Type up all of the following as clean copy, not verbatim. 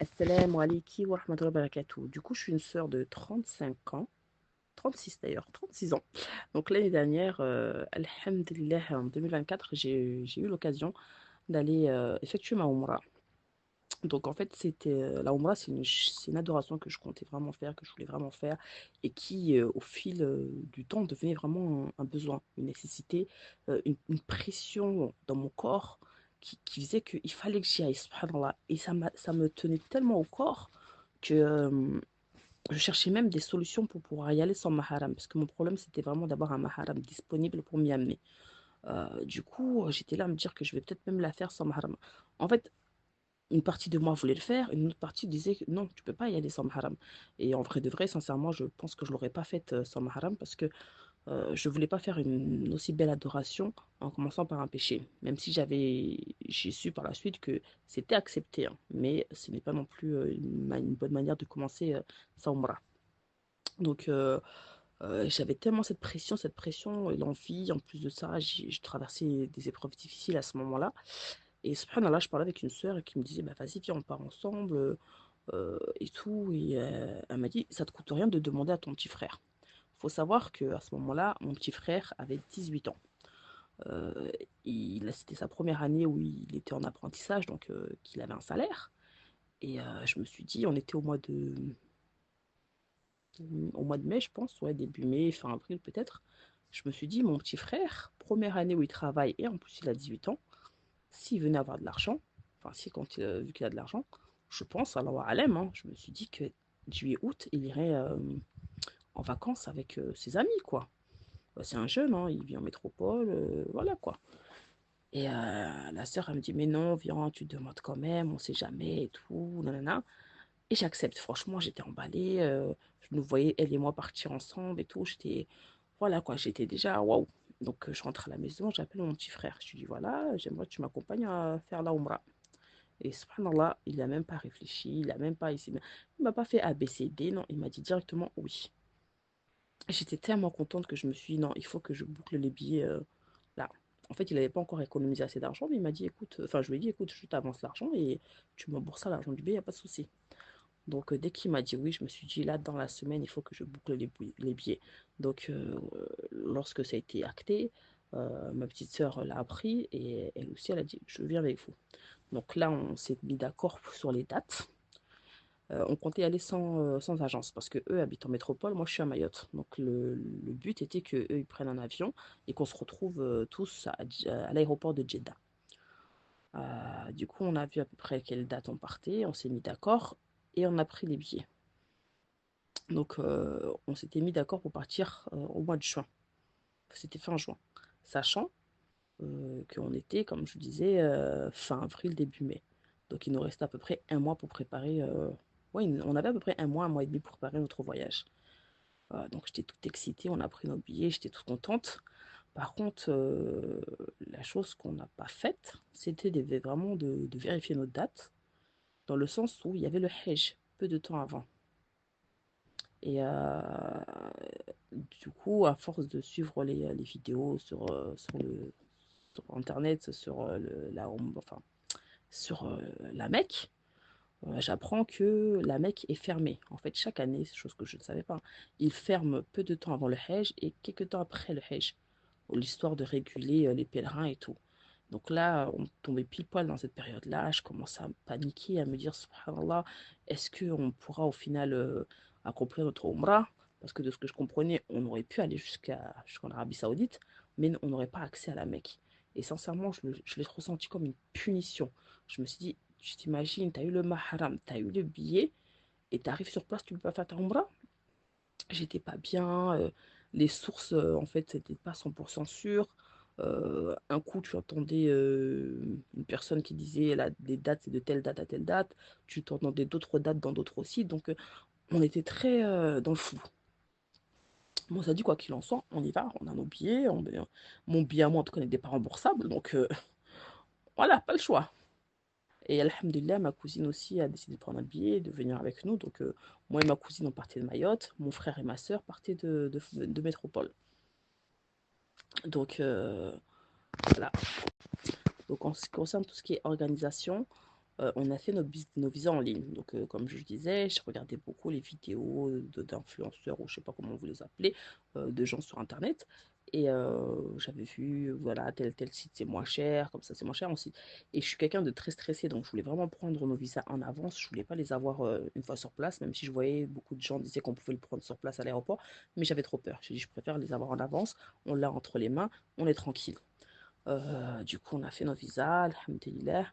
Assalamu alaikum wa rahmatullahi wa barakatuh. Du coup, je suis une sœur de 35 ans, 36 d'ailleurs, 36 ans. Donc l'année dernière, alhamdulillah, en 2024, j'ai eu l'occasion d'aller effectuer ma Umrah. Donc en fait, la Umrah, c'est une adoration que je comptais vraiment faire, que je voulais vraiment faire, et qui, au fil du temps, devenait vraiment un besoin, une nécessité, une pression dans mon corps qui faisait qu'il fallait que j'y aille, subhanallah. Et ça me tenait tellement au corps que je cherchais même des solutions pour pouvoir y aller sans maharam, parce que mon problème, c'était vraiment d'avoir un maharam disponible pour m'y amener. Du coup, j'étais là à me dire que je vais peut-être même la faire sans maharam. En fait, une partie de moi voulait le faire, une autre partie disait que non, tu peux pas y aller sans mahram. Et en vrai de vrai, sincèrement, je pense que je l'aurais pas faite sans mahram parce que je voulais pas faire une aussi belle adoration en commençant par un péché. Même si j'ai su par la suite que c'était accepté, hein, mais ce n'est pas non plus une bonne manière de commencer sa umrah. Donc, j'avais tellement cette pression et l'envie. En plus de ça, je traversais des épreuves difficiles à ce moment-là. Et subhanallah, je parlais avec une sœur qui me disait, bah vas-y, viens, on part ensemble et tout. Et elle m'a dit, ça te coûte rien de demander à ton petit frère. Faut savoir qu'à ce moment-là, mon petit frère avait 18 ans. Euh, C'était sa première année où il était en apprentissage, donc qu'il avait un salaire. Et je me suis dit, on était au mois de mai, je pense, ouais, début mai, fin avril peut-être. Je me suis dit, mon petit frère, première année où il travaille, et en plus il a 18 ans, s'il venait avoir de l'argent, enfin, si quand, vu qu'il a de l'argent, je pense, alors à Alem, hein, je me suis dit que juillet-août, il irait en vacances avec ses amis, quoi. Bah, c'est un jeune, hein, il vit en métropole, voilà, quoi. Et la sœur, elle me dit, mais non, viens, tu demandes quand même, on sait jamais et tout, nanana. Et j'accepte, franchement, j'étais emballée, je nous voyais, elle et moi, partir ensemble et tout, voilà, quoi, j'étais déjà, waouh. Donc, je rentre à la maison, j'appelle mon petit frère, je lui dis, voilà, j'aimerais que tu m'accompagnes à faire la Umrah. Et subhanallah, il n'a même pas réfléchi, il a même pas, il m'a pas fait ABCD, non, il m'a dit directement oui. J'étais tellement contente que je me suis dit, non, il faut que je boucle les billets là. En fait, il n'avait pas encore économisé assez d'argent, mais il m'a dit, écoute, enfin, je lui ai dit, écoute, je t'avance l'argent et tu m'embourses l'argent du billet, il n'y a pas de souci. Donc, dès qu'il m'a dit oui, je me suis dit, là, dans la semaine, il faut que je boucle les billets. Donc, lorsque ça a été acté, ma petite sœur l'a appris et elle aussi, elle a dit, je viens avec vous. Donc là, on s'est mis d'accord sur les dates. On comptait aller sans agence parce que eux habitent en métropole, moi je suis à Mayotte. Donc le but était que eux ils prennent un avion et qu'on se retrouve tous à l'aéroport de Jeddah. Du coup, on a vu à peu près quelle date on partait, on s'est mis d'accord et on a pris les billets. Donc on s'était mis d'accord pour partir au mois de juin. C'était fin juin. Sachant qu'on était, comme je disais, fin avril, début mai. Donc il nous restait à peu près un mois pour préparer. Ouais, on avait à peu près un mois et demi pour préparer notre voyage. Donc j'étais toute excitée, on a pris nos billets, j'étais toute contente. Par contre, la chose qu'on n'a pas faite, c'était vraiment de vérifier nos dates, dans le sens où il y avait le Hajj, peu de temps avant. Et du coup, à force de suivre les vidéos sur Internet, sur enfin, sur la Mecque, j'apprends que la Mecque est fermée. En fait, chaque année, c'est chose que je ne savais pas, ils ferment peu de temps avant le Hajj et quelques temps après le Hajj, l'histoire de réguler les pèlerins et tout. Donc là, on tombait pile poil dans cette période-là. Je commence à paniquer, à me dire, subhanallah, est-ce qu'on pourra au final accomplir notre Umrah? Parce que de ce que je comprenais, on aurait pu aller jusqu'en Arabie Saoudite, mais on n'aurait pas accès à la Mecque. Et sincèrement, je l'ai ressenti comme une punition. Je me suis dit, tu t'imagines, tu as eu le mahram, tu as eu le billet, et tu arrives sur place, tu ne peux pas faire ta Umrah? J'étais pas bien, les sources, en fait, c'était pas 100% sûr. Un coup, tu entendais une personne qui disait les dates, c'est de telle date à telle date. Tu t'entendais d'autres dates dans d'autres aussi. Donc, on était très dans le flou. Bon, ça dit quoi qu'il en soit, on y va, on a nos billets. Mon billet à moi, en tout cas, n'était pas remboursable. Donc, voilà, pas le choix. Et alhamdulillah, ma cousine aussi a décidé de prendre un billet et de venir avec nous. Donc, moi et ma cousine, on partait de Mayotte. Mon frère et ma sœur partaient de métropole. Donc, voilà. Donc, en ce qui concerne tout ce qui est organisation, on a fait nos visas en ligne. Donc, comme je disais, je regardais beaucoup les vidéos d'influenceurs, ou je sais pas comment vous les appelez, de gens sur Internet. Et j'avais vu, voilà, tel site c'est moins cher, comme ça c'est moins cher aussi. Et je suis quelqu'un de très stressé, donc je voulais vraiment prendre nos visas en avance. Je voulais pas les avoir une fois sur place, même si je voyais beaucoup de gens disaient qu'on pouvait le prendre sur place à l'aéroport, mais j'avais trop peur. J'ai dit, je préfère les avoir en avance, on l'a entre les mains, on est tranquille. Du coup, on a fait nos visas, alhamdulillah.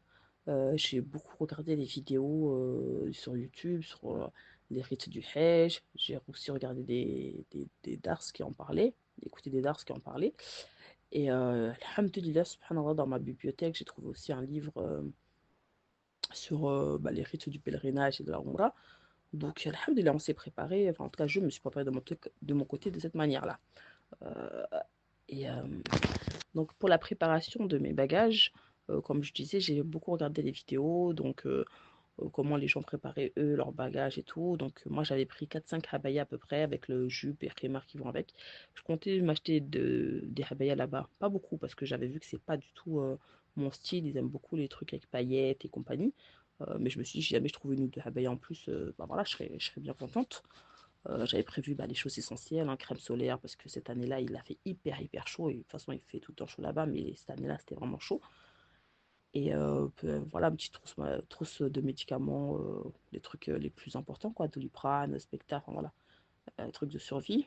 J'ai beaucoup regardé les vidéos sur YouTube, sur les rites du Hajj. J'ai aussi regardé des dars qui en parlaient, écouté des dars qui en parlaient. Et alhamdulillah, subhanallah, dans ma bibliothèque, j'ai trouvé aussi un livre sur les rites du pèlerinage et de la Umrah. Donc, alhamdulillah, on s'est préparé. Enfin, en tout cas, je me suis préparé de mon côté de cette manière-là. Euh, et donc, pour la préparation de mes bagages, comme je disais, j'ai beaucoup regardé les vidéos, donc comment les gens préparaient eux leurs bagages et tout. Donc, moi, j'avais pris 4-5 habayas à peu près avec le jupe et khimar qui vont avec. Je comptais m'acheter des habayas là-bas. Pas beaucoup parce que j'avais vu que c'est pas du tout mon style. Ils aiment beaucoup les trucs avec paillettes et compagnie. Mais je me suis dit, si jamais je trouvais une ou deux habayas en plus, voilà, je serais bien contente. J'avais prévu les choses essentielles, hein, crème solaire, parce que cette année-là, il a fait hyper chaud. Et de toute façon, il fait tout le temps chaud là-bas, mais cette année-là, c'était vraiment chaud. Et voilà, une petite trousse de médicaments, les trucs les plus importants, quoi, Doliprane, Specta, enfin voilà, trucs de survie.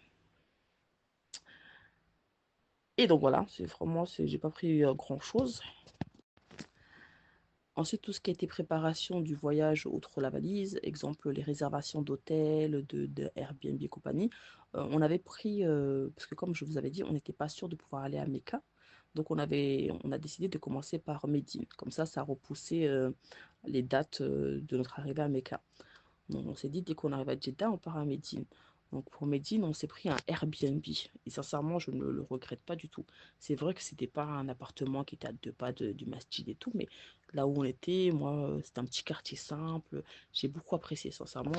Et donc voilà, c'est vraiment, j'ai pas pris grand-chose. Ensuite, tout ce qui a été préparation du voyage outre la valise, exemple les réservations d'hôtels, de Airbnb et compagnie, on avait pris, parce que comme je vous avais dit, on n'était pas sûr de pouvoir aller à Mecca, donc on a décidé de commencer par Médine. Comme ça repoussait les dates de notre arrivée à Mecca. Donc, on s'est dit, dès qu'on arrive à Jeddah, on part à Médine. Donc pour Médine, on s'est pris un Airbnb. Et sincèrement, je ne le regrette pas du tout. C'est vrai que c'était pas un appartement qui était à 2 pas du masjid et tout, mais là où on était, moi, c'était un petit quartier simple. J'ai beaucoup apprécié, sincèrement.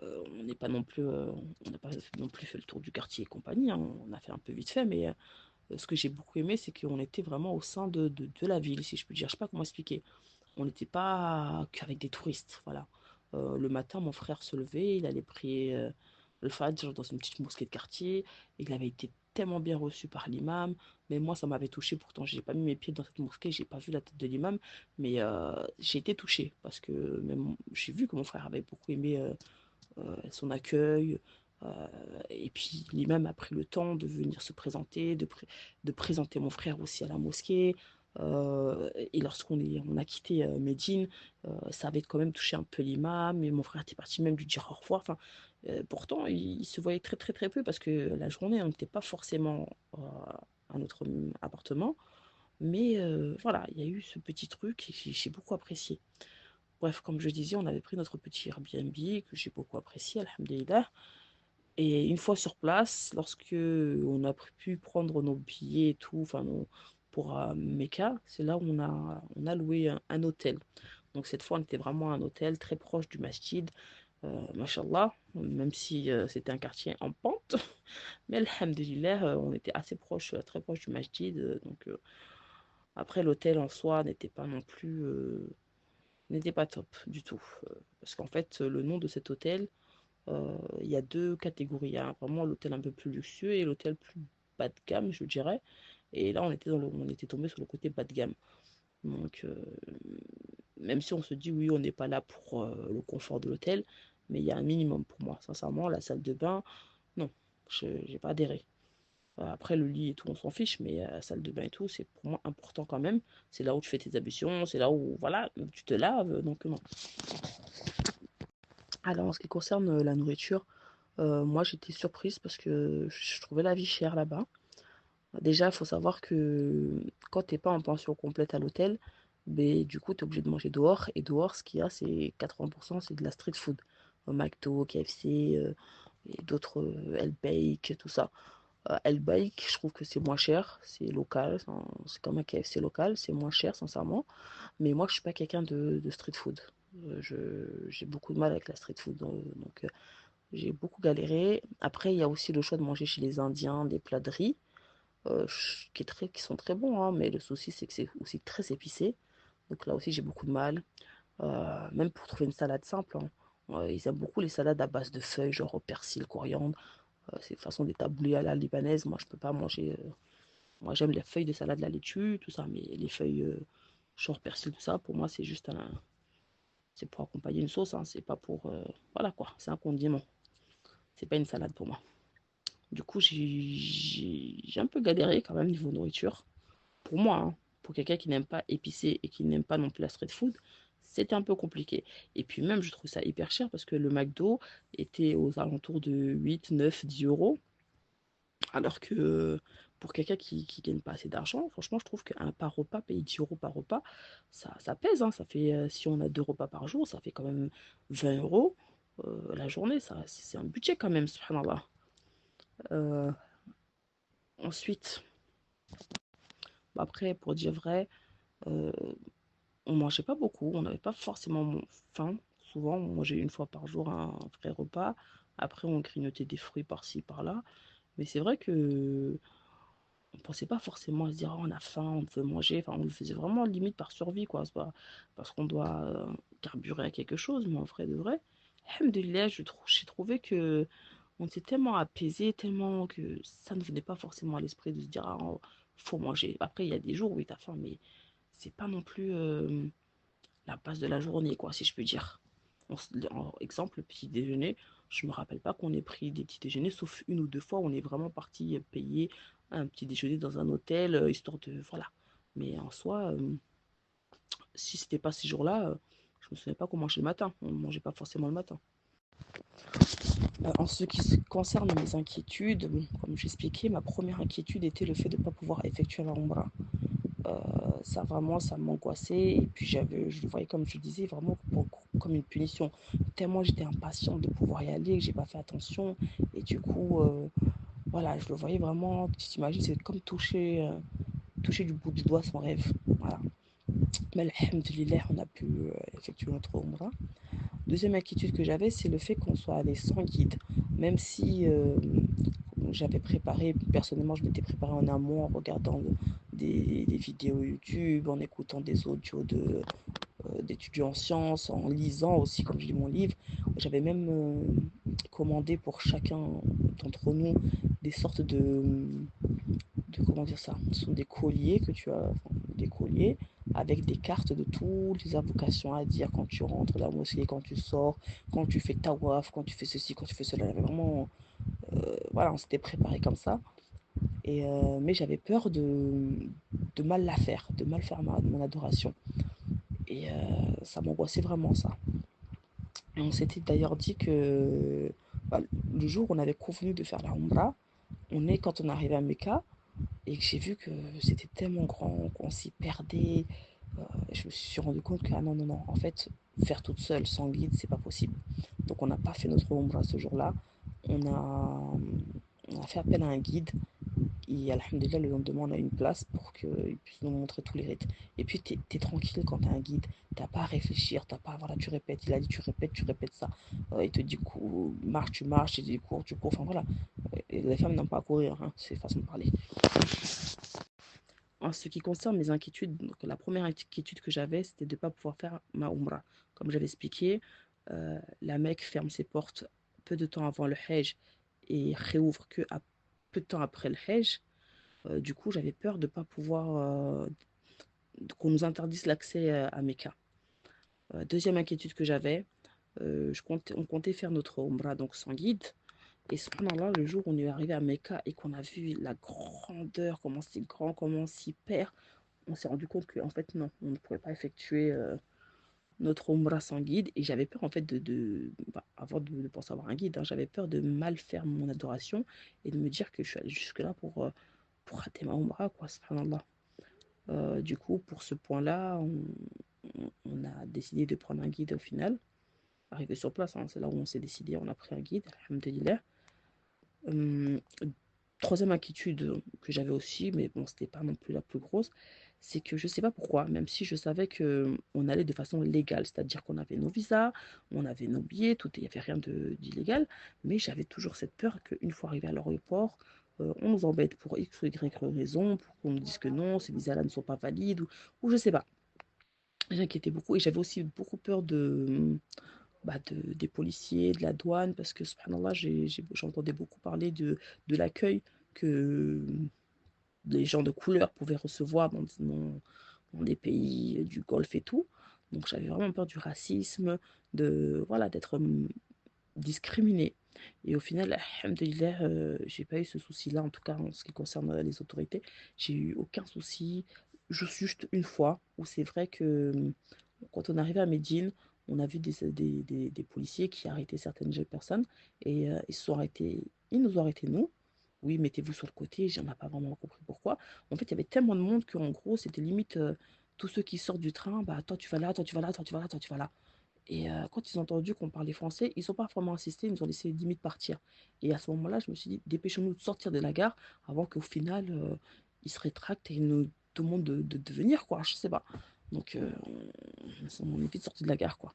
On n'est pas non plus, on n'a pas non plus fait le tour du quartier et compagnie, hein. On a fait un peu vite fait, mais ce que j'ai beaucoup aimé, c'est qu'on était vraiment au sein de la ville, si je peux dire. Je sais pas comment expliquer. On n'était pas qu'avec des touristes, voilà. Le matin, mon frère se levait, il allait prier le Fajr dans une petite mosquée de quartier. Et il avait été tellement bien reçu par l'imam. Mais moi, ça m'avait touché. Pourtant, j'ai pas mis mes pieds dans cette mosquée, j'ai pas vu la tête de l'imam. Mais j'ai été touchée parce que même j'ai vu que mon frère avait beaucoup aimé son accueil. Euh, et puis l'imam a pris le temps de venir se présenter, de présenter mon frère aussi à la mosquée. Et on a quitté Médine, ça avait quand même touché un peu l'imam, et mon frère était parti même lui dire au revoir. Enfin, pourtant, il se voyait très peu parce que la journée, on n'était pas forcément à notre appartement. Mais voilà, il y a eu ce petit truc et j'ai beaucoup apprécié. Bref, comme je disais, on avait pris notre petit Airbnb que j'ai beaucoup apprécié, alhamdulillah. Et une fois sur place, lorsque on a pu prendre nos billets et tout, enfin pour Mecca, c'est là où on a loué un hôtel. Donc cette fois, on était vraiment à un hôtel très proche du masjid, mashallah, même si c'était un quartier en pente. Mais alhamdulillah, on était assez proche, très proche du masjid. Donc après, l'hôtel en soi n'était pas non plus, n'était pas top du tout. Parce qu'en fait, le nom de cet hôtel, il y a deux catégories. Il y a vraiment l'hôtel un peu plus luxueux et l'hôtel plus bas de gamme, je dirais. Et là, on était tombé sur le côté bas de gamme. Donc, même si on se dit oui, on n'est pas là pour le confort de l'hôtel, mais il y a un minimum pour moi. Sincèrement, la salle de bain, non, je n'ai pas adhéré. Après, le lit et tout, on s'en fiche, mais la salle de bain et tout, c'est pour moi important quand même. C'est là où tu fais tes ablutions, c'est là où, voilà, tu te laves, donc non. Alors, en ce qui concerne la nourriture, moi, j'étais surprise parce que je trouvais la vie chère là-bas. Déjà, il faut savoir que quand t'es pas en pension complète à l'hôtel, ben, du coup, tu es obligé de manger dehors. Et dehors, ce qu'il y a, c'est 80%, c'est de la street food. McDo, KFC et d'autres, El Bake, tout ça. El Bake, je trouve que c'est moins cher, c'est local, enfin, c'est comme un KFC local, c'est moins cher, sincèrement. Mais moi, je suis pas quelqu'un de street food. J'ai beaucoup de mal avec la street food, donc j'ai beaucoup galéré. Après, il y a aussi le choix de manger chez les Indiens des plats de riz qui sont très bons, hein, mais le souci, c'est que c'est aussi très épicé. Donc là aussi, j'ai beaucoup de mal. Même pour trouver une salade simple, hein. Ils aiment beaucoup les salades à base de feuilles, genre persil, coriandre. C'est de façon des taboulés à la libanaise. Moi, je peux pas manger. Moi, j'aime les feuilles de salade, la laitue, tout ça, mais les feuilles genre persil, tout ça, pour moi, c'est juste un. C'est pour accompagner une sauce, hein. C'est pas pour. Voilà quoi, c'est un condiment. C'est pas une salade pour moi. Du coup, j'ai un peu galéré quand même niveau nourriture. Pour moi, hein, pour quelqu'un qui n'aime pas épicé et qui n'aime pas non plus la street food, c'était un peu compliqué. Et puis même, je trouve ça hyper cher parce que le McDo était aux alentours de 8, 9, 10 euros. Alors que pour quelqu'un qui gagne pas assez d'argent, franchement, je trouve qu'un par repas, payer 10 euros par repas, ça pèse, hein. Ça fait, si on a deux repas par jour, ça fait quand même 20 euros la journée. Ça, c'est un budget quand même, subhanallah. Euh, ensuite, bah après, pour dire vrai, euh, on mangeait pas beaucoup, on n'avait pas forcément faim. Souvent, on mangeait une fois par jour un vrai repas. Après, on grignotait des fruits par-ci, par-là. Mais c'est vrai que on pensait pas forcément à se dire, oh, on a faim, on veut manger. Enfin, on le faisait vraiment limite par survie, quoi. C'est pas parce qu'on doit carburer à quelque chose, mais en vrai de vrai, alhamdoulilah, j'ai trouvé que on était tellement apaisé, tellement que ça ne venait pas forcément à l'esprit de se dire, ah, faut manger. Après, il y a des jours où tu as faim, mais c'est pas non plus la base de la journée, quoi, si je peux dire. Exemple, le petit déjeuner, je me rappelle pas qu'on ait pris des petits déjeuners, sauf une ou deux fois, on est vraiment parti payer un petit déjeuner dans un hôtel, histoire de. Voilà. Mais en soi, si c'était pas ces jours-là, je me souviens pas qu'on mangeait le matin. On ne mangeait pas forcément le matin. En ce qui concerne mes inquiétudes, bon, comme j'expliquais, ma première inquiétude était le fait de ne pas pouvoir effectuer la Umrah. Euh, ça vraiment, ça m'angoissait. Et puis je le voyais comme je disais, vraiment comme une punition. Tellement j'étais impatiente de pouvoir y aller, que j'ai pas fait attention. Et du coup, voilà, je le voyais vraiment. Tu t'imagines, c'est comme toucher du bout du doigt son rêve. Voilà. Mais alhamdoulilah, on a pu effectuer notre umrah. Deuxième inquiétude que j'avais, c'est le fait qu'on soit allé sans guide. Même si j'avais préparé, personnellement, je m'étais préparé en amont en regardant des vidéos YouTube, en écoutant des audios d'étudiants en sciences, en lisant aussi, comme je lis mon livre. J'avais même commandé pour chacun d'entre nous des sortes comment dire ça, ce sont des colliers que tu as, enfin, des colliers avec des cartes de toutes les invocations à dire quand tu rentres dans la mosquée, quand tu sors, quand tu fais tawaf, quand tu fais ceci, quand tu fais cela. J'avais vraiment, voilà, on s'était préparé comme ça. Mais j'avais peur de mal la faire, de mal faire mon adoration. Et ça m'angoissait vraiment ça. Et on s'était d'ailleurs dit que bah, le jour où on avait convenu de faire la Umrah, quand on arrivait à Mecca, et que j'ai vu que c'était tellement grand, qu'on s'y perdait. Je me suis rendu compte que, ah non, non, non, en fait, faire toute seule, sans guide, c'est pas possible. Donc on n'a pas fait notre ombre ce jour-là. On a, on a fait appel à un guide. Et alhamdulillah, le lendemain, on a une place pour qu'il puisse nous montrer tous les rites. Et puis, t'es tranquille quand t'as un guide. T'as pas à réfléchir, t'as pas, voilà, tu répètes. Il a dit, tu répètes ça. Il te dit, marche, tu marches, il te dit, cours, tu cours. Enfin, voilà. Et les femmes n'aiment pas à courir, hein, c'est façon de parler. En ce qui concerne mes inquiétudes, donc la première inquiétude que j'avais, c'était de ne pas pouvoir faire ma Umrah. Comme j'avais expliqué, la Mecque ferme ses portes peu de temps avant le Hajj et réouvre que peu de temps après le Hajj. Du coup, j'avais peur de ne pas pouvoir, qu'on nous interdise l'accès à Mecca. Deuxième inquiétude que j'avais, on comptait faire notre Umrah donc sans guide. Et subhanallah, le jour où on est arrivé à Mecca et qu'on a vu la grandeur, comment c'est grand, comment c'est hyper, on s'est rendu compte qu'en fait, non, on ne pouvait pas effectuer notre Umrah sans guide. Et j'avais peur, en fait, avant de penser avoir un guide, hein, j'avais peur de mal faire mon adoration et de me dire que je suis allé jusque-là pour rater ma Umrah, quoi, subhanallah. Du coup, pour ce point-là, on a décidé de prendre un guide au final. Arrivé sur place, hein, c'est là où on s'est décidé, on a pris un guide, alhamdulillah. Hum, Troisième inquiétude que j'avais aussi, mais bon, c'était pas non plus la plus grosse, c'est que je sais pas pourquoi, même si je savais que on allait de façon légale, c'est-à-dire qu'on avait nos visas, on avait nos billets, tout, il n'y avait rien d'illégal, mais j'avais toujours cette peur qu'une fois arrivé à l'aéroport, on nous embête pour X ou Y raison, pour qu'on nous dise que non, ces visas-là ne sont pas valides, ou je sais pas. J'inquiétais beaucoup et j'avais aussi beaucoup peur des policiers, de la douane, parce que, subhanallah, j'entendais beaucoup parler de l'accueil que les gens de couleur pouvaient recevoir dans des pays du Golfe et tout. Donc j'avais vraiment peur du racisme, voilà, d'être discriminée. Et au final, alhamdoulilah, j'ai pas eu ce souci-là, en tout cas en ce qui concerne les autorités. J'ai eu aucun souci, juste une fois, où c'est vrai que quand on arrivait à Médine, on a vu des policiers qui arrêtaient certaines jeunes personnes et ils nous ont arrêtés nous. Oui, mettez-vous sur le côté, j'en ai pas vraiment compris pourquoi. En fait, il y avait tellement de monde qu'en gros, c'était limite tous ceux qui sortent du train, bah toi tu vas là, toi tu vas là, toi tu vas là, toi tu vas là. Et quand ils ont entendu qu'on parlait français, ils n'ont pas vraiment insisté, ils nous ont laissé limite partir. Et à ce moment-là, je me suis dit, dépêchons-nous de sortir de la gare avant qu'au final, ils se rétractent et ils nous demandent de venir, quoi. Je sais pas. Donc, on est vite sorti de la gare, quoi.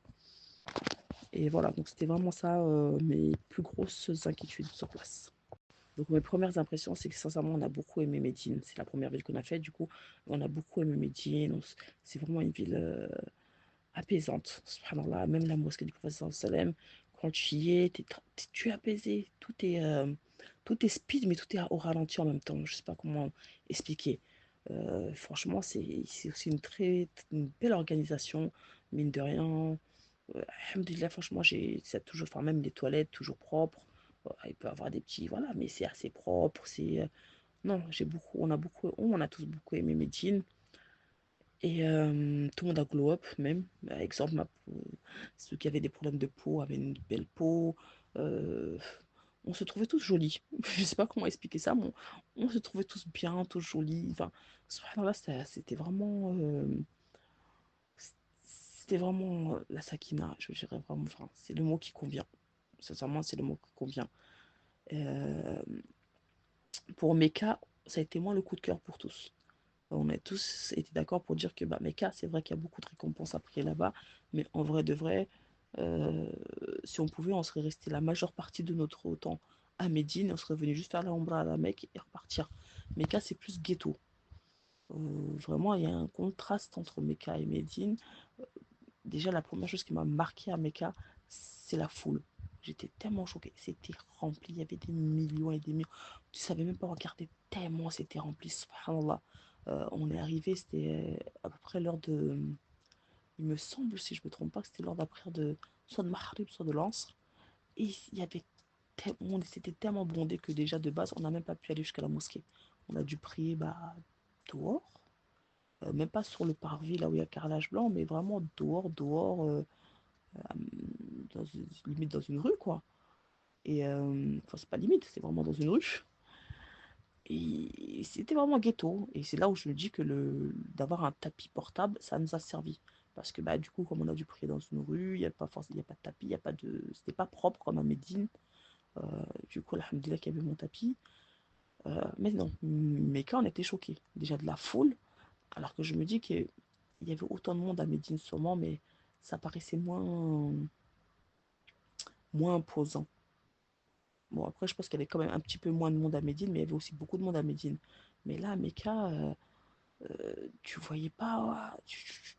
Et voilà, donc c'était vraiment ça, mes plus grosses inquiétudes sur place. Donc mes premières impressions, c'est que sincèrement, on a beaucoup aimé Médine. C'est la première ville qu'on a faite, du coup, on a beaucoup aimé Médine. C'est vraiment une ville apaisante. Subhanallah, même la mosquée du prophète sallam, quand tu y es, tu es apaisé. Tout est speed, mais tout est au ralenti en même temps. Je sais pas comment expliquer. Franchement, c'est aussi une belle organisation, mine de rien. Alhamdulillah, franchement, c'est toujours, enfin, même les toilettes, toujours propres. Il peut y avoir des petits, voilà, mais c'est assez propre. Non, on a tous beaucoup aimé Médine. Et tout le monde a glow up même. Par exemple, ceux qui avaient des problèmes de peau avaient une belle peau. Euh, on se trouvait tous jolis. Je sais pas comment expliquer ça, mais on se trouvait tous bien, tous jolis. Enfin, subhanallah, c'était vraiment la sakina. Je dirais vraiment, enfin, c'est le mot qui convient. Sincèrement, c'est le mot qui convient. Euh, pour Mecca, ça a été moins le coup de cœur pour tous. On a tous été d'accord pour dire que bah, Mecca, c'est vrai qu'il y a beaucoup de récompenses après là-bas, mais en vrai de vrai, euh, si on pouvait, on serait resté la majeure partie de notre temps à Médine, on serait venu juste faire la Omra à la Mecque et repartir. Mecca, c'est plus ghetto. Vraiment, il y a un contraste entre Mecca et Médine. Déjà, la première chose qui m'a marqué à Mecca, c'est la foule. J'étais tellement choquée. C'était rempli. Il y avait des millions et des millions. Tu savais même pas regarder tellement c'était rempli. Subhanallah. On est arrivé, c'était à peu près l'heure de. Il me semble, si je me trompe pas, que c'était l'heure d'après de soit de Maghrib, soit de l'Asr. Et il y avait tellement, c'était tellement bondé que déjà de base, on n'a même pas pu aller jusqu'à la mosquée. On a dû prier bah, dehors. Même pas sur le parvis là où il y a carrelage blanc, mais vraiment dehors, dehors. Limite dans une rue, quoi. Et enfin, c'est pas limite, c'est vraiment dans une rue. Et c'était vraiment ghetto. Et c'est là où je me dis que d'avoir un tapis portable, ça nous a servi. Parce que bah, du coup, comme on a dû prier dans une rue, il y a pas de tapis, il y a pas de. C'était pas propre comme à Médine. Euh, du coup, alhamdoulilah qu'il y avait mon tapis. Mais non, mais quand on était choqués, déjà de la foule, alors que je me dis qu'il y avait autant de monde à Médine sûrement, mais ça paraissait moins imposant. Bon, après, je pense qu'il y avait quand même un petit peu moins de monde à Médine, mais il y avait aussi beaucoup de monde à Médine. Mais là, à Mecca, tu voyais pas, tu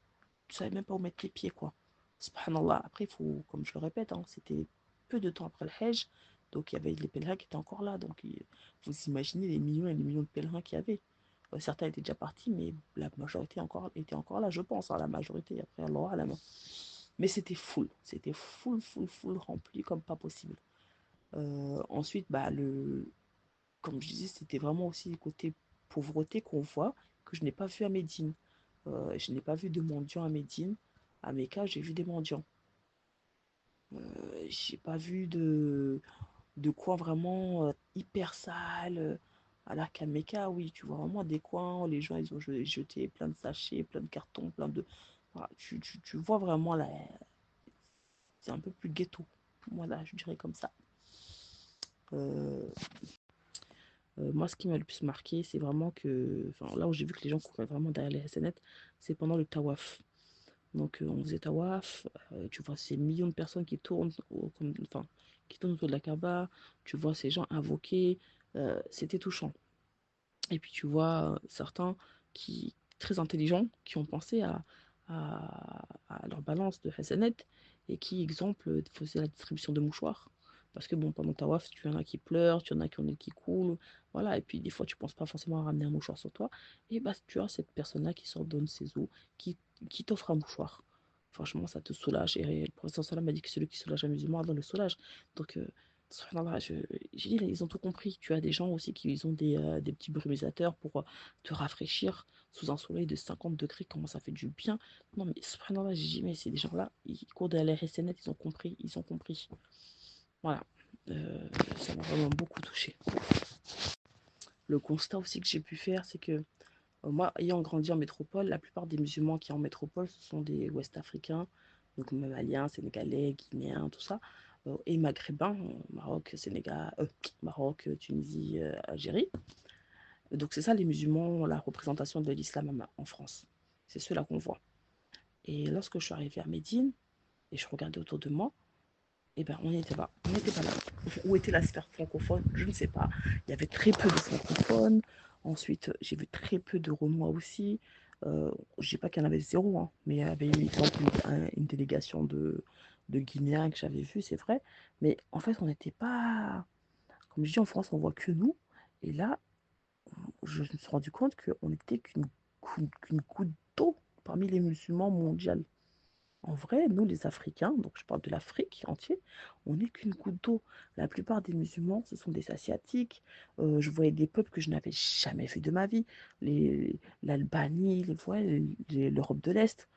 savais même pas où mettre les pieds, quoi. Subhanallah. Après, il faut, comme je le répète, hein, c'était peu de temps après le Hajj, donc il y avait les pèlerins qui étaient encore là. Donc, vous imaginez les millions et les millions de pèlerins qu'il y avait. Certains étaient déjà partis, mais la majorité était encore là, je pense, hein, la majorité, après, Allah alam. Mais c'était full rempli comme pas possible. Ensuite, bah, comme je disais, c'était vraiment aussi le côté pauvreté qu'on voit, que je n'ai pas vu à Médine. Je n'ai pas vu de mendiants à Médine. À Mecca, j'ai vu des mendiants. J'ai pas vu de coins vraiment hyper sales. Alors qu'à Mecca, oui, tu vois vraiment des coins où les gens ils ont jeté plein de sachets, plein de cartons, plein de. Voilà, tu vois vraiment là, c'est un peu plus ghetto. Voilà, je dirais comme ça. Euh, Moi, ce qui m'a le plus marqué, c'est vraiment que, enfin, là où j'ai vu que les gens couraient vraiment derrière les SNET, c'est pendant le tawaf. Donc, on faisait tawaf, tu vois ces millions de personnes qui tournent, enfin, qui tournent autour de la Kaaba, tu vois ces gens invoquer, c'était touchant. Et puis, tu vois certains très intelligents, qui ont pensé à leur balance de Hasanet et qui, exemple, faisait la distribution de mouchoirs. Parce que bon, pendant ta waf, tu en as qui pleurent, tu en as qui ont le nez qui coule, voilà, et puis des fois tu penses pas forcément à ramener un mouchoir sur toi, et bah tu as cette personne-là qui s'ordonne ses os, qui, qui t'offre un mouchoir. Franchement, ça te soulage, et le professeur Salam m'a dit que celui qui soulage un musulman, Allah le soulage. Donc, subhanallah, j'ai dit, ils ont tout compris. Tu as des gens aussi qui ils ont des petits brumisateurs pour te rafraîchir sous un soleil de 50 degrés, comment ça fait du bien. Non, mais subhanallah, j'ai dit, mais c'est des gens-là, ils courent de la RSNet, ils ont compris, ils ont compris. Voilà. Euh, Ça m'a vraiment beaucoup touché. Le constat aussi que j'ai pu faire, c'est que moi, ayant grandi en métropole, la plupart des musulmans qui sont en métropole, ce sont des Ouest-Africains, donc Maliens, Sénégalais, Guinéens, tout ça, et Maghrébins, Maroc, Sénégal, Maroc, Tunisie, Algérie. Donc c'est ça les musulmans, la représentation de l'islam en France. C'est ceux-là qu'on voit. Et lorsque je suis arrivée à Médine, et je regardais autour de moi, eh ben, on n'était pas. On n'était pas là. Où était la sphère francophone? Je ne sais pas. Il y avait très peu de francophones. Ensuite, j'ai vu très peu de Renois aussi. Je ne dis pas qu'il y en avait zéro, hein, mais il y avait par exemple une délégation de Guinéens que j'avais vue, c'est vrai. Mais en fait, on n'était pas. Comme je dis, en France, on voit que nous. Et là, je me suis rendu compte qu'on n'était qu'une goutte d'eau parmi les musulmans mondiaux. En vrai, nous les Africains, donc je parle de l'Afrique entière, on n'est qu'une goutte d'eau. La plupart des musulmans, ce sont des Asiatiques. Je voyais des peuples que je n'avais jamais vus de ma vie. L'Albanie, l'Europe de l'Est,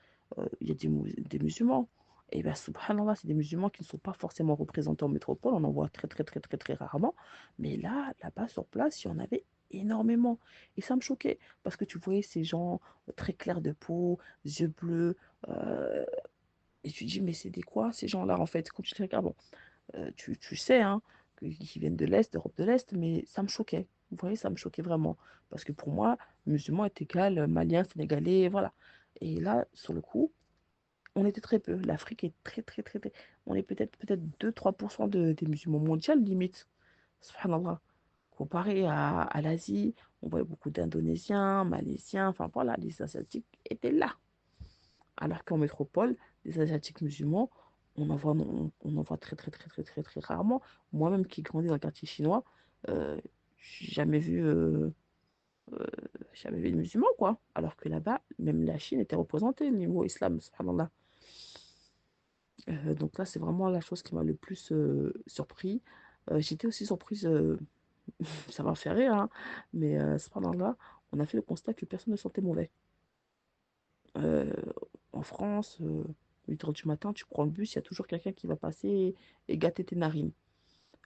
il y a des musulmans. Et bien, subhanallah, c'est des musulmans qui ne sont pas forcément représentés en métropole. On en voit très, très, très, très, très rarement. Mais là-bas, sur place, il y en avait énormément. Et ça me choquait parce que tu voyais ces gens très clairs de peau, yeux bleus, euh, et tu te dis, mais c'est des quoi ces gens-là en fait? Quand tu les regardes, bon, tu sais hein, qu'ils viennent de l'Est, d'Europe de l'Est, mais ça me choquait. Vous voyez, ça me choquait vraiment. Parce que pour moi, musulman est égal malien, sénégalais, voilà. Et là, sur le coup, on était très peu. L'Afrique est très, très, très, très. On est peut-être 2-3% des musulmans mondiaux, limite. Subhanallah. Comparé à l'Asie, on voyait beaucoup d'Indonésiens, Malaisiens, enfin voilà, les Asiatiques étaient là. Alors qu'en métropole, les Asiatiques musulmans, on en voit très, très, très, très, très, très rarement. Moi-même qui grandis dans le quartier chinois, euh, j'ai euh, jamais vu de musulmans, quoi. Alors que là-bas, même la Chine était représentée au niveau islam, subhanallah. Donc là, c'est vraiment la chose qui m'a le plus surpris. J'étais aussi surprise, ça va faire rire, hein, mais subhanallah, on a fait le constat que personne ne sentait mauvais. Euh, En France, 8 heures du matin, tu prends le bus, il y a toujours quelqu'un qui va passer et gâter tes narines.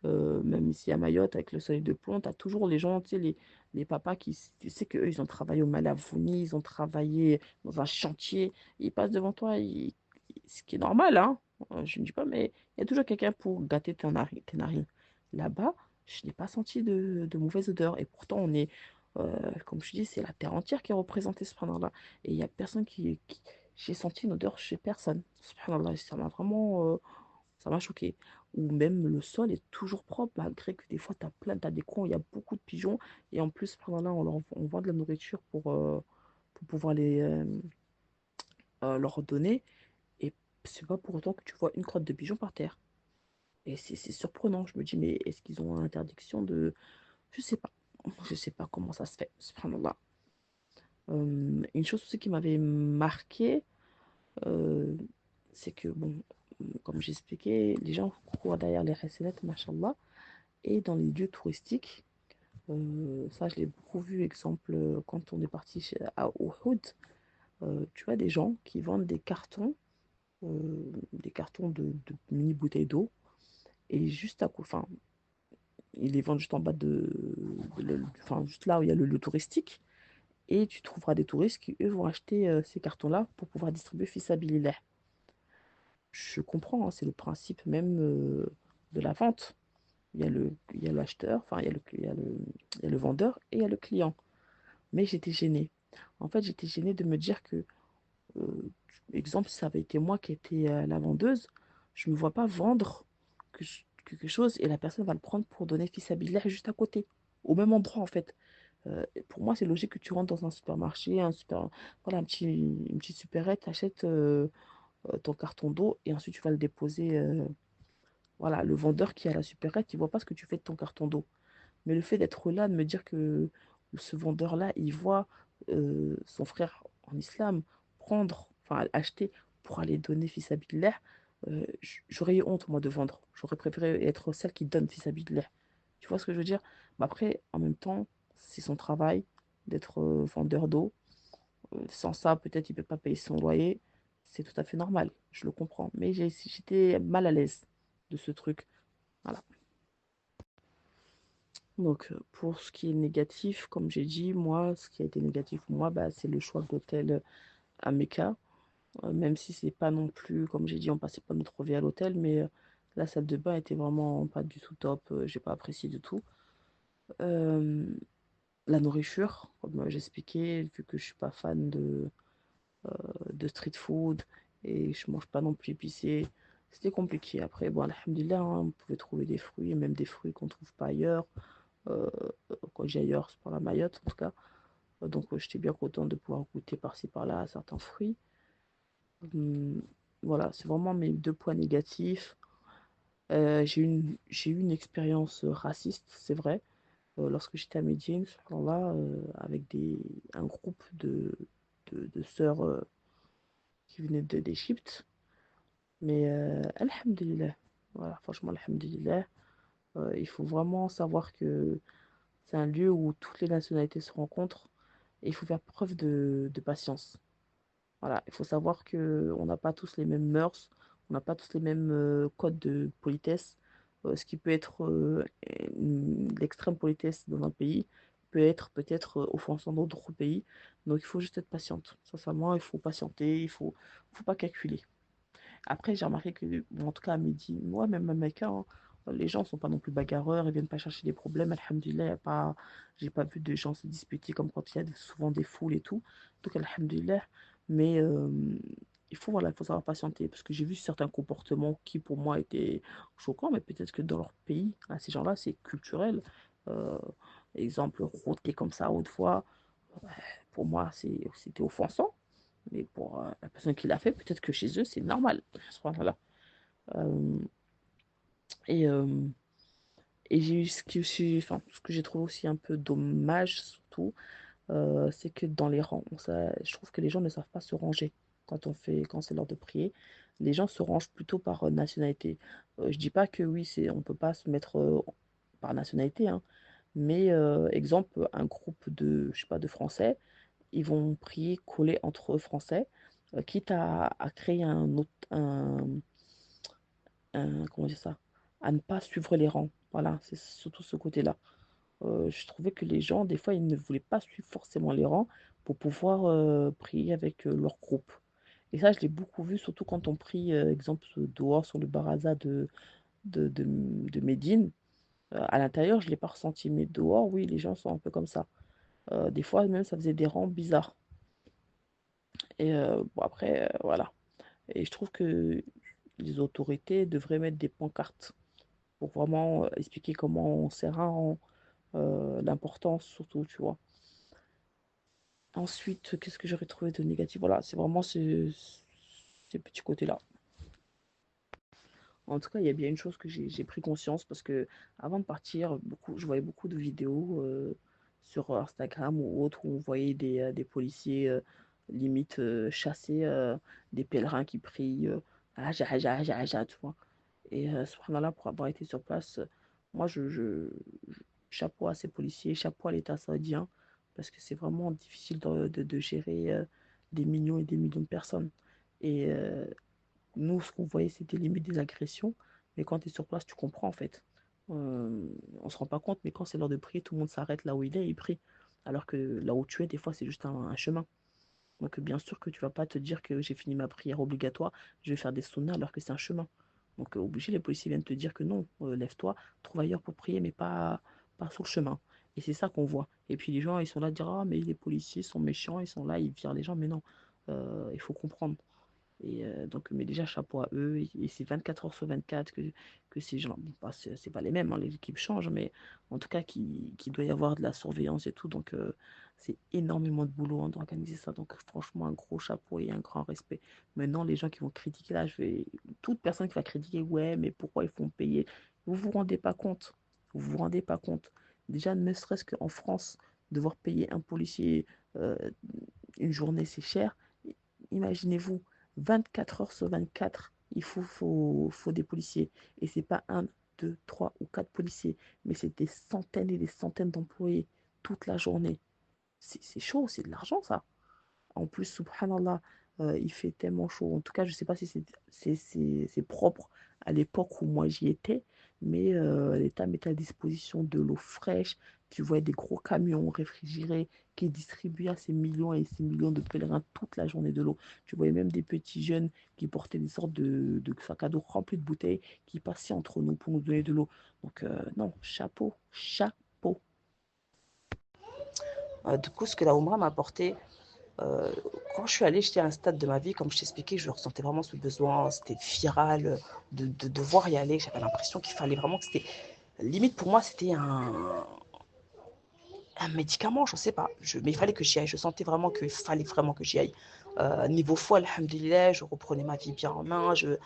Même ici à Mayotte, avec le soleil de plomb, tu as toujours les gens, tu sais, les papas qui, tu sais qu'eux, ils ont travaillé au Malavouni, ils ont travaillé dans un chantier, ils passent devant toi, ce qui est normal, hein, je ne dis pas, mais il y a toujours quelqu'un pour gâter tes narines. Là-bas, je n'ai pas senti de mauvaise odeur, et pourtant, comme je dis, c'est la terre entière qui est représentée, subhanallah, et il n'y a personne j'ai senti une odeur chez personne, subhanallah, ça m'a choqué. Ou même le sol est toujours propre, malgré que des fois, t'as des coins où il y a beaucoup de pigeons. Et en plus, pendant là, on vend de la nourriture pour pouvoir leur donner. Et c'est pas pour autant que tu vois une crotte de pigeon par terre. Et c'est surprenant. Je me dis, mais est-ce qu'ils ont l'interdiction de... Je sais pas. Je sais pas comment ça se fait. Subhanallah. Une chose aussi qui m'avait marqué, euh, c'est que, bon, comme j'expliquais, les gens courent derrière les SNET, machallah. Et dans les lieux touristiques, ça je l'ai beaucoup vu, exemple, quand on est parti à Uhud, tu vois des gens qui vendent des cartons de mini bouteilles d'eau, et juste à côté, enfin, ils les vendent juste en bas enfin, juste là où il y a le lieu touristique, et tu trouveras des touristes qui, eux, vont acheter ces cartons-là pour pouvoir distribuer fils sabilillah. Je comprends, hein, c'est le principe même de la vente. Il y a l'acheteur, enfin, il y a le vendeur et il y a le client. Mais j'étais gênée. En fait, j'étais gênée de me dire que, euh, exemple, si ça avait été moi qui étais la vendeuse, je ne me vois pas vendre quelque chose et la personne va le prendre pour donner fils à billah juste à côté, au même endroit en fait. Pour moi, c'est logique que tu rentres dans un supermarché, voilà, une petite supérette, tu achètes ton carton d'eau et ensuite tu vas le déposer. Voilà, le vendeur qui est à la supérette, il voit pas ce que tu fais de ton carton d'eau. Mais le fait d'être là, de me dire que ce vendeur-là, il voit son frère en islam prendre, enfin acheter pour aller donner fils sabilillah, j'aurais eu honte, moi, de vendre. J'aurais préféré être celle qui donne fils sabilillah. Tu vois ce que je veux dire? Mais après, en même temps, c'est son travail d'être vendeur d'eau. Sans ça, peut-être il peut pas payer son loyer. C'est tout à fait normal, je le comprends. Mais j'étais mal à l'aise de ce truc. Voilà. Donc, pour ce qui est négatif, comme j'ai dit, moi, ce qui a été négatif pour moi, bah, c'est le choix d'hôtel à Mecca. Même si c'est pas non plus, comme j'ai dit, on passait pas notre vie à l'hôtel, mais la salle de bain était vraiment pas du tout top. J'ai pas apprécié du tout. Euh, la nourriture, comme j'expliquais, vu que je suis pas fan de street food et je mange pas non plus épicé, c'était compliqué. Après, bon, alhamdulillah, hein, on pouvait trouver des fruits, même des fruits qu'on trouve pas ailleurs. Euh, Quand j'ai ailleurs, c'est pour la Mayotte en tout cas. Donc j'étais bien contente de pouvoir goûter par-ci par-là à certains fruits. Hum, voilà, c'est vraiment mes deux points négatifs. J'ai eu une expérience raciste, c'est vrai, lorsque j'étais à Médine, là, avec un groupe de sœurs qui venaient d'Égypte. Mais alhamdulillah, voilà, franchement, alhamdulillah, il faut vraiment savoir que c'est un lieu où toutes les nationalités se rencontrent et il faut faire preuve de patience. Voilà, il faut savoir que on n'a pas tous les mêmes mœurs, on n'a pas tous les mêmes codes de politesse. Ce qui peut être l'extrême politesse dans un pays peut être peut-être offensant dans d'autres pays. Donc il faut juste être patiente. Sincèrement, il faut patienter, faut pas calculer. Après, j'ai remarqué que, bon, en tout cas à midi, moi, même à Mecca, hein, les gens sont pas non plus bagarreurs, ils viennent pas chercher des problèmes. Alhamdulillah, j'ai pas vu de gens se disputer comme quand il y a souvent des foules et tout. Donc, alhamdulillah. Mais voilà, il faut savoir patienter parce que j'ai vu certains comportements qui, pour moi, étaient choquants, mais peut-être que dans leur pays, à ces gens-là, c'est culturel. Euh, Exemple, rôter comme ça haute voix, pour moi, c'était offensant. Mais pour la personne qui l'a fait, peut-être que chez eux, c'est normal. Subhanallah. Euh, et euh, et j'ai eu ce que j'ai trouvé aussi un peu dommage, surtout, c'est que dans les rangs, je trouve que les gens ne savent pas se ranger quand c'est l'heure de prier. Les gens se rangent plutôt par nationalité. Je dis pas que oui, on peut pas se mettre par nationalité, hein, mais exemple, un groupe je sais pas, de Français, ils vont prier collés entre eux Français, quitte à créer comment dire ça, à ne pas suivre les rangs. Voilà, c'est surtout ce côté-là. Je trouvais que les gens, des fois, ils ne voulaient pas suivre forcément les rangs pour pouvoir prier avec leur groupe. Et ça, je l'ai beaucoup vu, surtout quand on prie, exemple, dehors sur le baraza de Médine. À l'intérieur, je ne l'ai pas ressenti, mais dehors, oui, les gens sont un peu comme ça. Des fois, même, ça faisait des rangs bizarres. Et bon, après, voilà. Et je trouve que les autorités devraient mettre des pancartes pour vraiment expliquer comment on sert un rang, l'importance surtout, tu vois. Ensuite, qu'est-ce que j'aurais trouvé de négatif? Voilà, c'est vraiment ces petits côtés-là. En tout cas, il y a bien une chose que j'ai pris conscience parce que avant de partir, je voyais beaucoup de vidéos sur Instagram ou autres où on voyait des policiers limite chasser des pèlerins qui prient Haja, Haja, Haja, Haja, tu vois. Et subhanallah, pour avoir été sur place, moi, chapeau à ces policiers, chapeau à l'État saoudien, parce que c'est vraiment difficile de gérer des millions et des millions de personnes. Et nous, ce qu'on voyait, c'était limite des agressions, mais quand tu es sur place, tu comprends en fait. On se rend pas compte, mais quand c'est l'heure de prier, tout le monde s'arrête là où il est et prie. Alors que là où tu es, des fois, c'est juste un chemin. Donc, bien sûr que tu vas pas te dire que j'ai fini ma prière obligatoire, je vais faire des sunnas alors que c'est un chemin. Donc, obligé, les policiers viennent te dire que non, lève-toi, trouve ailleurs pour prier, mais pas sur le chemin. Et c'est ça qu'on voit. Et puis les gens, ils sont là à dire, ah, mais les policiers sont méchants, ils sont là, ils virent les gens, mais non, il faut comprendre. Et donc, mais déjà, chapeau à eux. Et c'est 24 heures sur 24 que ces gens, bon, c'est pas les mêmes, hein, les équipes changent, mais en tout cas, qui doit y avoir de la surveillance et tout. Donc, c'est énormément de boulot hein, d'organiser ça. Donc, franchement, un gros chapeau et un grand respect. Maintenant, les gens qui vont critiquer là, toute personne qui va critiquer, ouais, mais pourquoi ils font payer? Vous vous rendez pas compte. Vous vous rendez pas compte. Déjà, ne serait-ce qu'en France, devoir payer un policier euh, une journée, c'est cher. Imaginez-vous, 24 heures sur 24, faut des policiers. Et c'est pas un, deux, trois ou quatre policiers, mais c'est des centaines et des centaines d'employés toute la journée. C'est chaud, c'est de l'argent ça. En plus, subhanallah, il fait tellement chaud. En tout cas, je ne sais pas si c'est propre à l'époque où moi j'y étais, mais l'État mettait à disposition de l'eau fraîche. Tu vois des gros camions réfrigérés qui distribuaient à ces millions et ces millions de pèlerins toute la journée de l'eau. Tu voyais même des petits jeunes qui portaient des sortes de sacs à dos remplis de bouteilles qui passaient entre nous pour nous donner de l'eau. Donc, non, chapeau, chapeau. Du coup, ce que la Oumra m'a apporté, euh, quand je suis allée, j'étais à un stade de ma vie, comme je t'expliquais, je ressentais vraiment ce besoin, c'était viral de devoir y aller. J'avais l'impression qu'il fallait vraiment que c'était. Limite pour moi, c'était un médicament, je ne sais pas. Mais il fallait que j'y aille. Je sentais vraiment qu'il fallait vraiment que j'y aille. Niveau foi, alhamdoulilah, je reprenais ma vie bien en main. Euh,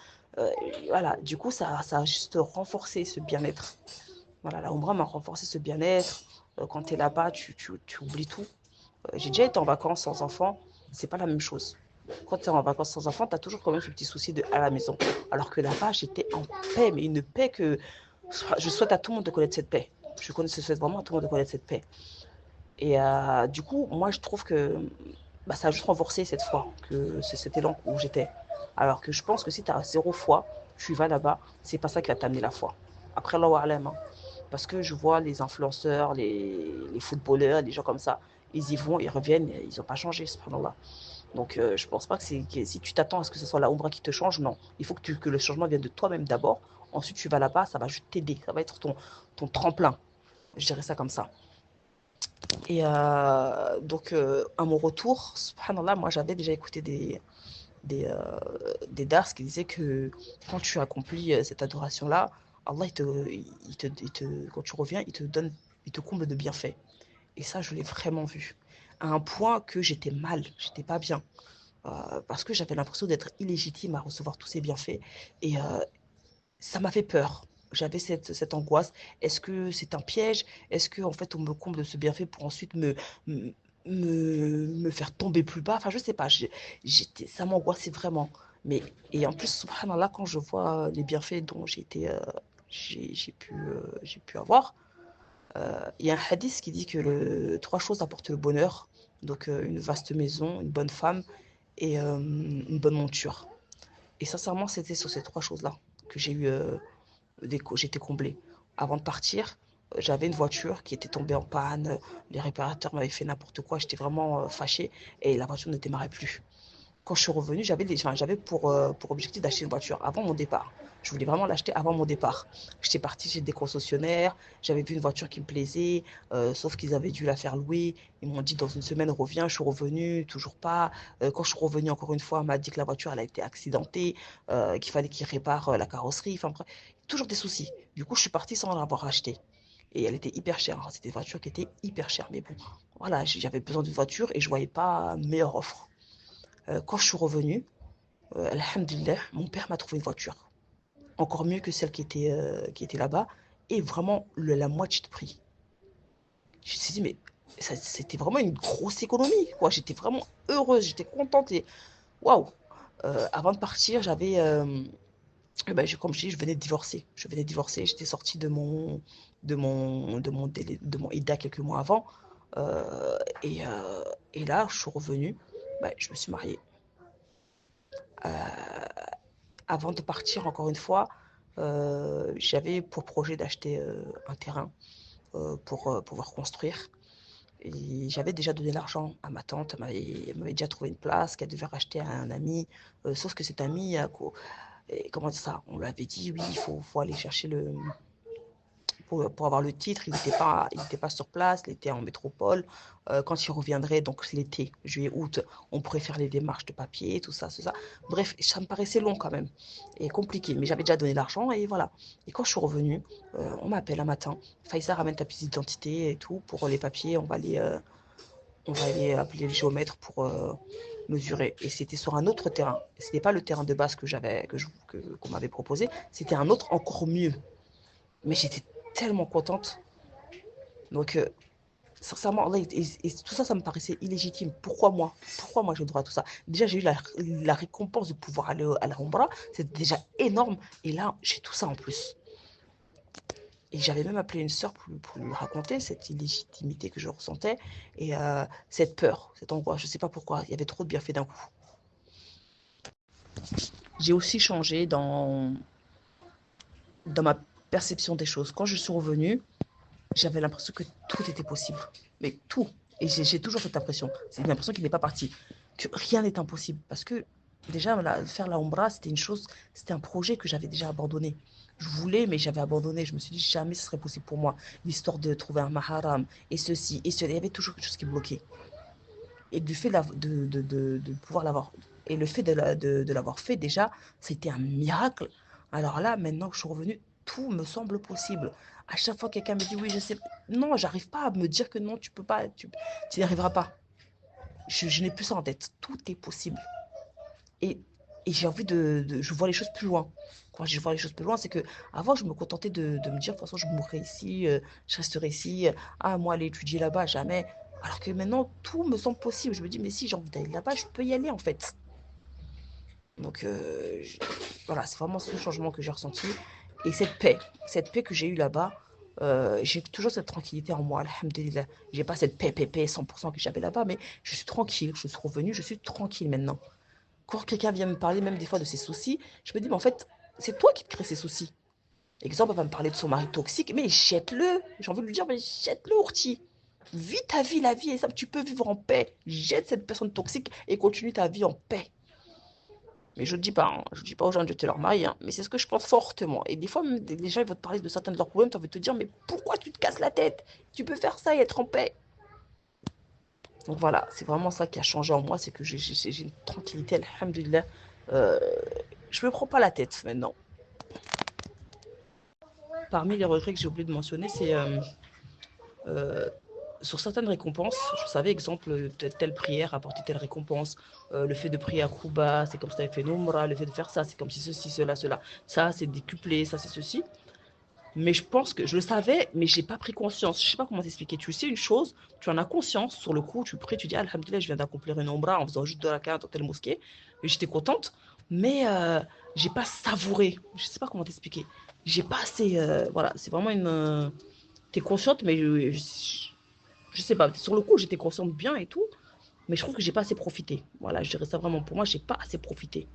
voilà, du coup, ça a juste renforcé ce bien-être. Voilà, la Oumra m'a renforcé ce bien-être. Quand tu es là-bas, tu oublies tout. J'ai déjà été en vacances sans enfant, c'est pas la même chose. Quand tu es en vacances sans enfant, tu as toujours quand même ce petit souci à la maison. Alors que là-bas, j'étais en paix, mais une paix que je souhaite à tout le monde de connaître cette paix. Je souhaite vraiment à tout le monde de connaître cette paix. Et du coup, moi, je trouve que bah, ça a juste renforcé cette foi, que c'est cet élan où j'étais. Alors que je pense que si tu as zéro foi, tu vas là-bas, c'est pas ça qui va t'amener la foi. Après, Allah Alam, hein. Parce que je vois les influenceurs, les footballeurs, les gens comme ça, ils y vont, ils reviennent, ils n'ont pas changé, subhanallah. Donc, je pense pas que si tu t'attends à ce que ce soit la Ombra qui te change, non. Il faut que le changement vienne de toi-même d'abord. Ensuite, tu vas là-bas, ça va juste t'aider. Ça va être ton tremplin. Je dirais ça comme ça. Et donc, à mon retour, subhanallah, moi, j'avais déjà écouté des dars qui disaient que quand tu accomplis cette adoration-là, Allah, quand tu reviens, il te comble de bienfaits. Et ça, je l'ai vraiment vu. À un point que j'étais mal, j'étais pas bien. Parce que j'avais l'impression d'être illégitime à recevoir tous ces bienfaits. Et ça m'a fait peur. J'avais cette angoisse. Est-ce que c'est un piège? Est-ce que en fait on me comble de ce bienfait pour ensuite me faire tomber plus bas? Enfin, je sais pas. Ça m'angoissait vraiment. Mais et en plus, subhanallah, quand je vois les bienfaits dont j'ai pu avoir, il y a un hadith qui dit que trois choses apportent le bonheur. Donc une vaste maison, une bonne femme et une bonne monture. Et sincèrement, c'était sur ces trois choses-là que j'étais comblée. Avant de partir, j'avais une voiture qui était tombée en panne, les réparateurs m'avaient fait n'importe quoi, j'étais vraiment fâchée et la voiture ne démarrait plus. Quand je suis revenue, j'avais pour objectif d'acheter une voiture avant mon départ. Je voulais vraiment l'acheter avant mon départ. J'étais partie chez des concessionnaires, j'avais vu une voiture qui me plaisait, sauf qu'ils avaient dû la faire louer. Ils m'ont dit dans une semaine reviens, je suis revenue, toujours pas. Quand je suis revenue encore une fois, on m'a dit que la voiture elle a été accidentée, qu'il fallait qu'ils réparent la carrosserie. Enfin bref, toujours des soucis. Du coup, je suis partie sans l'avoir acheté. Et elle était hyper chère. C'était une voiture qui était hyper chère. Mais bon, voilà, j'avais besoin d'une voiture et je voyais pas meilleure offre. Quand je suis revenue, alhamdulillah, mon père m'a trouvé une voiture. Encore mieux que celle qui était là-bas. Et vraiment la moitié de prix. Je me suis dit, mais c'était vraiment une grosse économie, quoi. J'étais vraiment heureuse, j'étais contente. Et waouh! Avant de partir, comme je dis, je venais de divorcer. Je venais de divorcer, j'étais sortie de mon IDA quelques mois avant. Euh, et, euh, et là, je suis revenue, je me suis mariée. Euh, Avant de partir, encore une fois, j'avais pour projet d'acheter un terrain pour pouvoir construire. Et j'avais déjà donné l'argent à ma tante, elle m'avait déjà trouvé une place qu'elle devait racheter à un ami. Sauf que cet ami, comment dire ça, on lui avait dit oui, faut aller chercher pour avoir le titre. Il était pas sur place, il était en métropole. Quand il reviendrait, donc c'est l'été, juillet, août, on pourrait faire les démarches de papier, tout ça, tout ça. Bref, ça me paraissait long quand même et compliqué. Mais j'avais déjà donné l'argent et voilà. Et quand je suis revenue, on m'appelle un matin. Faïssa, ramène ta pièce d'identité et tout pour les papiers. On va aller appeler le géomètre pour mesurer. Et c'était sur un autre terrain. Ce n'était pas le terrain de base qu'on m'avait proposé. C'était un autre encore mieux. Mais j'étais tellement contente. Donc, sincèrement, et tout ça, ça me paraissait illégitime. Pourquoi moi? Pourquoi moi j'ai le droit à tout ça? Déjà, j'ai eu la récompense de pouvoir aller à la Ombra. C'est déjà énorme. Et là, j'ai tout ça en plus. Et j'avais même appelé une sœur pour lui raconter cette illégitimité que je ressentais et cette peur, cette angoisse. Je ne sais pas pourquoi, il y avait trop de bienfaits d'un coup. J'ai aussi changé dans ma perception des choses. Quand je suis revenue, j'avais l'impression que tout était possible. Mais tout. Et j'ai toujours cette impression. C'est une impression qui n'est pas partie. Que rien n'est impossible. Parce que déjà, faire la Ombra, c'était une chose, c'était un projet que j'avais déjà abandonné. Je voulais, mais j'avais abandonné. Je me suis dit, jamais ce serait possible pour moi. L'histoire de trouver un maharam, et ceci, et cela. Il y avait toujours quelque chose qui bloquait. Et du fait de pouvoir l'avoir, et le fait de l'avoir fait déjà, c'était un miracle. Alors là, maintenant que je suis revenue, tout me semble possible. À chaque fois que quelqu'un me dit oui, je sais, non, j'arrive pas à me dire que non, tu peux pas, tu n'y arriveras pas. Je n'ai plus ça en tête. Tout est possible. Et, et j'ai envie je vois les choses plus loin. Quand je vois les choses plus loin, c'est que avant, je me contentais de me dire, de toute façon, je mourrai ici, je resterai ici. Ah, moi, aller étudier là-bas, jamais. Alors que maintenant, tout me semble possible. Je me dis, mais si j'ai envie d'aller là-bas, je peux y aller, en fait. Donc, voilà, c'est vraiment ce changement que j'ai ressenti. Et cette paix que j'ai eue là-bas, j'ai toujours cette tranquillité en moi, alhamdulillah. J'ai pas cette paix 100% que j'avais là-bas, mais je suis tranquille. Je suis revenue, je suis tranquille maintenant. Quand quelqu'un vient me parler même des fois de ses soucis, je me dis, mais en fait, c'est toi qui te crée ces soucis. Exemple, elle va me parler de son mari toxique, mais jette-le. J'ai envie de lui dire, mais jette-le, Ourti. Vis ta vie, la vie est simple, tu peux vivre en paix. Jette cette personne toxique et continue ta vie en paix. Mais je ne dis pas, hein, je dis pas aux gens de jeter leur mari, hein, mais c'est ce que je pense fortement. Et des fois, même, les gens ils vont te parler de certains de leurs problèmes, tu as envie de te dire, mais pourquoi tu te casses la tête? Tu peux faire ça et être en paix. Donc voilà, c'est vraiment ça qui a changé en moi, c'est que j'ai une tranquillité, alhamdulillah. Euh, je me prends pas la tête maintenant. Parmi les regrets que j'ai oublié de mentionner, c'est euh, sur certaines récompenses, je savais, exemple, telle prière apporter telle récompense, le fait de prier à Kuba, c'est comme si tu avais fait Nomra, le fait de faire ça, c'est comme si ceci, cela, cela. Ça, c'est décuplé, ça, c'est ceci. Mais je pense que je le savais, mais j'ai pas pris conscience. Je sais pas comment t'expliquer. Tu sais une chose, tu en as conscience, sur le coup, tu pries, tu dis, Alhamdulillah, je viens d'accomplir une Omra en faisant juste de la carte dans telle mosquée. Et j'étais contente, mais j'ai pas savouré. Je sais pas comment t'expliquer. J'ai pas assez. Voilà, c'est vraiment une. T'es consciente, mais je sais pas. Sur le coup, j'étais consciente bien et tout, mais je trouve que j'ai pas assez profité. Voilà, je dirais ça vraiment pour moi, j'ai pas assez profité.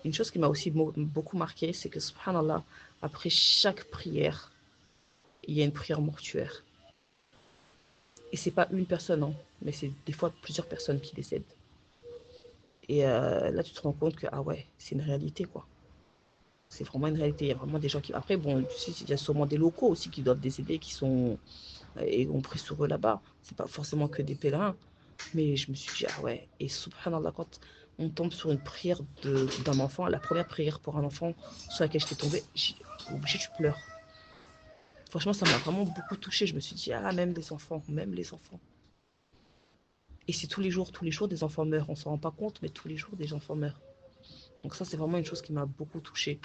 Une chose qui m'a aussi beaucoup marqué, c'est que, subhanallah, après chaque prière, il y a une prière mortuaire. Et c'est pas une personne, hein, mais c'est des fois plusieurs personnes qui décèdent. Et là, tu te rends compte que, ah ouais, c'est une réalité, quoi. C'est vraiment une réalité. Il y a vraiment des gens qui. Après, bon, tu sais, il y a sûrement des locaux aussi qui doivent décéder, qui sont. Et on prie sur eux là-bas. C'est pas forcément que des pèlerins. Mais je me suis dit, ah ouais. Et subhanallah, quand on tombe sur une prière d'un enfant, la première prière pour un enfant sur laquelle j'étais tombée, obligé, tu pleures. Franchement, ça m'a vraiment beaucoup touchée. Je me suis dit, ah, même les enfants, même les enfants. Et c'est tous les jours, des enfants meurent. On ne s'en rend pas compte, mais tous les jours, des enfants meurent. Donc ça, c'est vraiment une chose qui m'a beaucoup touchée.